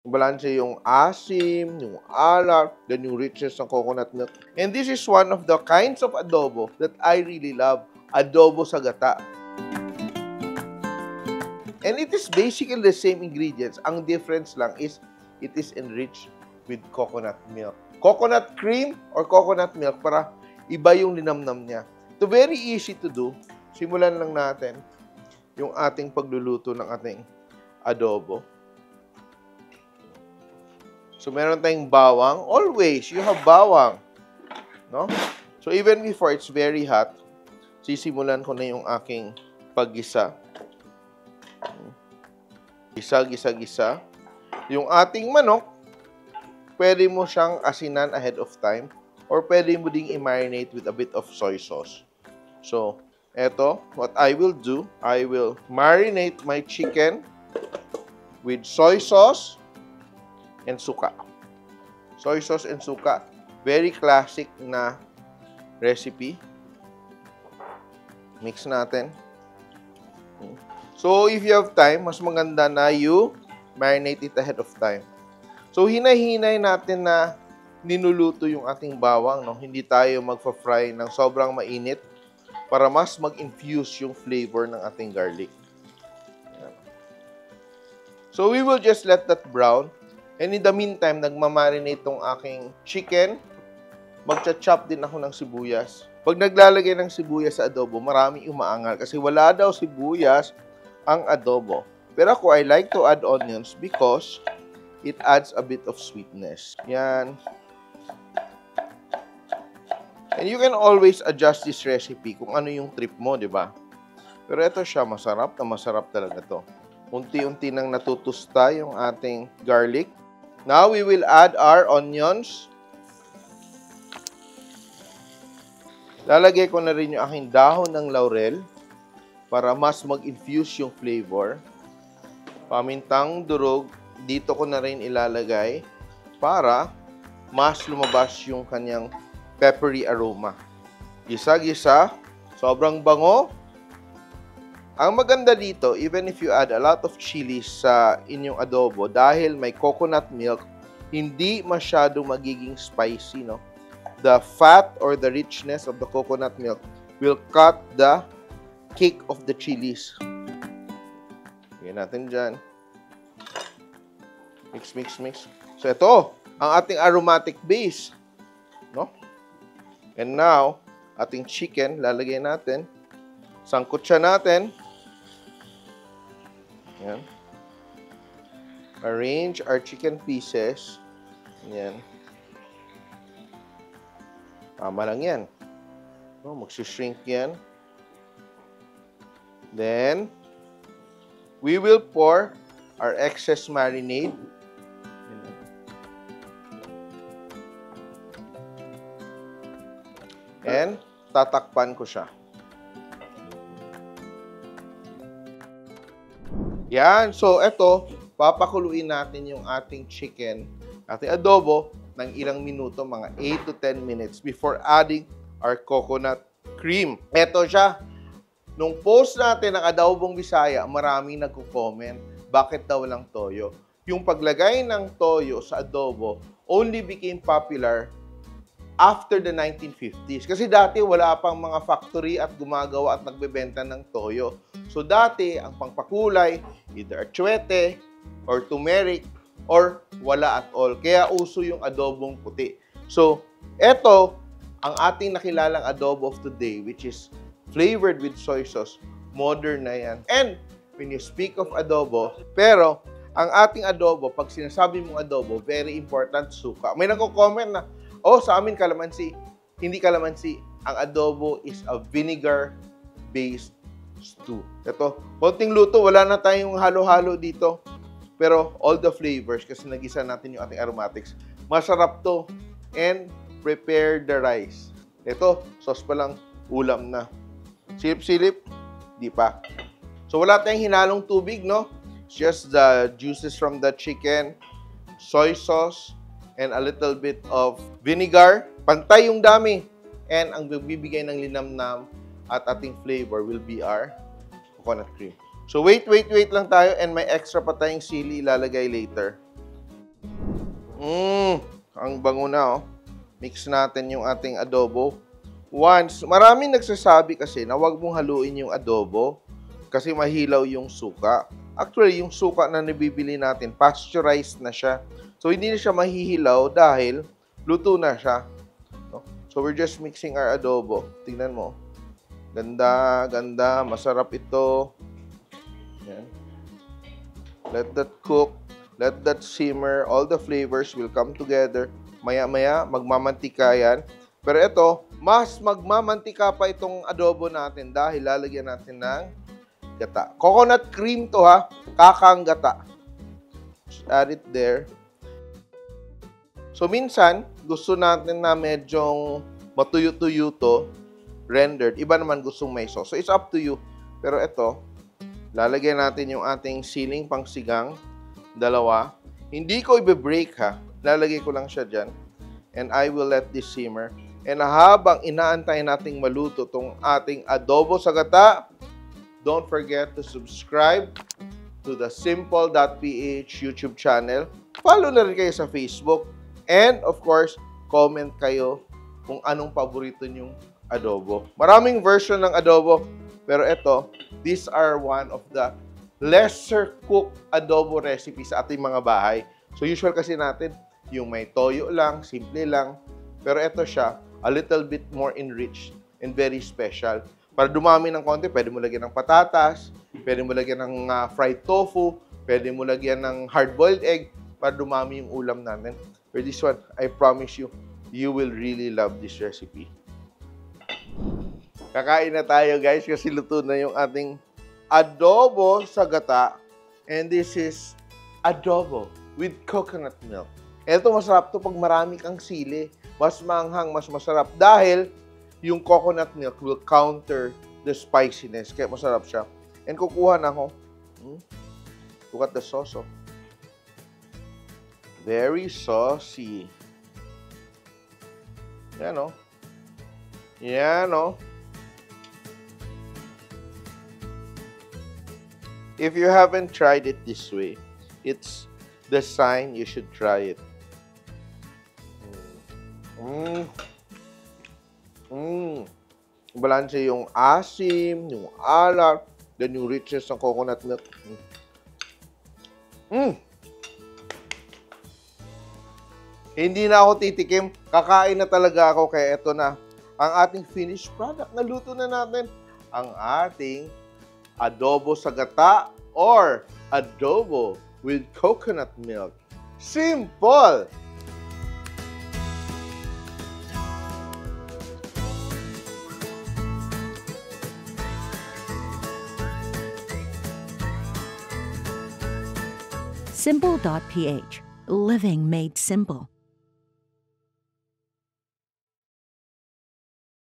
Balanse yung asim, yung alat, then yung richness ng coconut milk. And this is one of the kinds of adobo that I really love. Adobo sa gata. And it is basically the same ingredients. Ang difference lang is it is enriched with coconut milk. Coconut cream or coconut milk para iba yung linamnam niya. So very easy to do. Simulan lang natin yung ating pagluluto ng ating adobo. So, meron tayong bawang. Always, you have bawang. No? So, even before it's very hot, sisimulan ko na yung aking paggisa. Gisa, gisa, gisa. Yung ating manok, pwede mo siyang asinan ahead of time or pwede mo ding i-marinate with a bit of soy sauce. So, eto, what I will do, I will marinate my chicken with soy sauce and suka. Soy sauce and suka. Very classic na recipe. Mix natin. So, if you have time, mas maganda na you marinate it ahead of time. So, hinay-hinay natin na ninuluto yung ating bawang. No? Hindi tayo magpa-fry ng sobrang mainit para mas mag-infuse yung flavor ng ating garlic. Ayan. So, we will just let that brown. And in the meantime, nagmamarinate tong aking chicken. Magcha-chop din ako ng sibuyas. Pag naglalagay ng sibuyas sa adobo, maraming umaangal kasi wala daw sibuyas ang adobo. Pero ako, I like to add onions because it adds a bit of sweetness. Yan. And you can always adjust this recipe kung ano yung trip mo, di ba? Pero ito siya, masarap na masarap talaga to. Unti-unti nang natutusta yung ating garlic. Now, we will add our onions. Lalagay ko na rin yung aking dahon ng laurel para mas mag-infuse yung flavor. Pamintang durog, dito ko na rin ilalagay para mas lumabas yung kanyang peppery aroma. Gisa-gisa, sobrang bango. Ang maganda dito, even if you add a lot of chilies sa inyong adobo, dahil may coconut milk, hindi masyadong magiging spicy, no? The fat or the richness of the coconut milk will cut the kick of the chilies. Lagyan natin dyan. Mix, mix, mix. So, ito, ang ating aromatic base, no? And now, ating chicken, lalagyan natin. Sangkot siya natin. Yan. Arrange our chicken pieces. Yan. Tama lang yan. No, magsishrink yan. Then, we will pour our excess marinade. And, tatakpan ko siya. Yan. So, eto, papakuluin natin yung ating chicken, ating adobo, ng ilang minuto, mga 8 to 10 minutes before adding our coconut cream. Eto siya. Nung post natin ng Adobong Bisaya, maraming nagko-comment, bakit daw walang toyo? Yung paglagay ng toyo sa adobo only became popular after the 1950s. Kasi dati wala pang mga factory at gumagawa at nagbebenta ng toyo. So dati, ang pangpakulay, either atsuete or turmeric or wala at all. Kaya uso yung adobong puti. So, eto, ang ating nakilalang adobo of today, which is flavored with soy sauce, modern na yan. And when you speak of adobo, pero ang ating adobo, pag sinasabi mong adobo, very important, suka. May nagko-comment na, oh, sa amin kalamansi. Hindi kalamansi. Ang adobo is a vinegar-based stew. Ito, konting luto, wala na tayong halo-halo dito. Pero all the flavors, kasi nagisa natin yung ating aromatics, masarap to. And prepare the rice. Ito, sauce pa lang, ulam na. Silip-silip, di pa. So wala tayong hinalong tubig, no? It's just the juices from the chicken, soy sauce, and a little bit of vinegar. Pantay yung dami. And ang bibigay ng linamnam at ating flavor will be our coconut cream. So wait lang tayo, and may extra pa tayong sili ilalagay later. Ang bango na, oh. Mix natin yung ating adobo. Once, maraming nagsasabi kasi na huwag mong haluin yung adobo kasi mahilaw yung suka. Actually, yung suka na nabibili natin, pasteurized na siya. So, hindi na siya mahihilaw dahil luto na siya. No? So, we're just mixing our adobo. Tingnan mo. Ganda, ganda. Masarap ito. Yan. Let that cook. Let that simmer. All the flavors will come together. Maya-maya, magmamantika yan. Pero ito, mas magmamantika pa itong adobo natin dahil lalagyan natin ng gata. Coconut cream to ha. Kakang gata. Just add it there. So, minsan, gusto natin na medyong matuyo-tuyo to, rendered. Iba naman gustong may sauce. So, it's up to you. Pero ito, lalagyan natin yung ating siling pangsigang. Dalawa. Hindi ko i-break ha. Lalagay ko lang siya dyan. And I will let this simmer. And habang inaantay nating maluto tong ating adobo sa gata, don't forget to subscribe to the Simple.ph YouTube channel. Follow na rin kayo sa Facebook. And, of course, comment kayo kung anong paborito nyong adobo. Maraming version ng adobo. Pero ito, these are one of the lesser cooked adobo recipes sa ating mga bahay. So, usual kasi natin, yung may toyo lang, simple lang. Pero ito siya, a little bit more enriched and very special. Para dumami ng konti, pwede mo lagyan ng patatas, pwede mo lagyan ng fried tofu, pwede mo lagyan ng hard-boiled egg para dumami yung ulam natin. For this one, I promise you, you will really love this recipe. Kakain na tayo guys kasi luto na yung ating adobo sa gata. And this is adobo with coconut milk. Ito masarap to pag marami kang sili. Mas maanghang, mas masarap. Dahil yung coconut milk will counter the spiciness. Kaya masarap siya. And kukuha na ako. Look at the sauce. Oh. Very saucy. Yan o. Yan o. If you haven't tried it this way, it's the sign you should try it. Balanse yung asim, yung alat, then yung richness ng coconut milk. Hindi na ako titikim, kakain na talaga ako, kaya ito na ang ating finished product. Naluto na natin ang ating adobo sa gata or adobo with coconut milk. Simple! Simple.ph. Living made simple.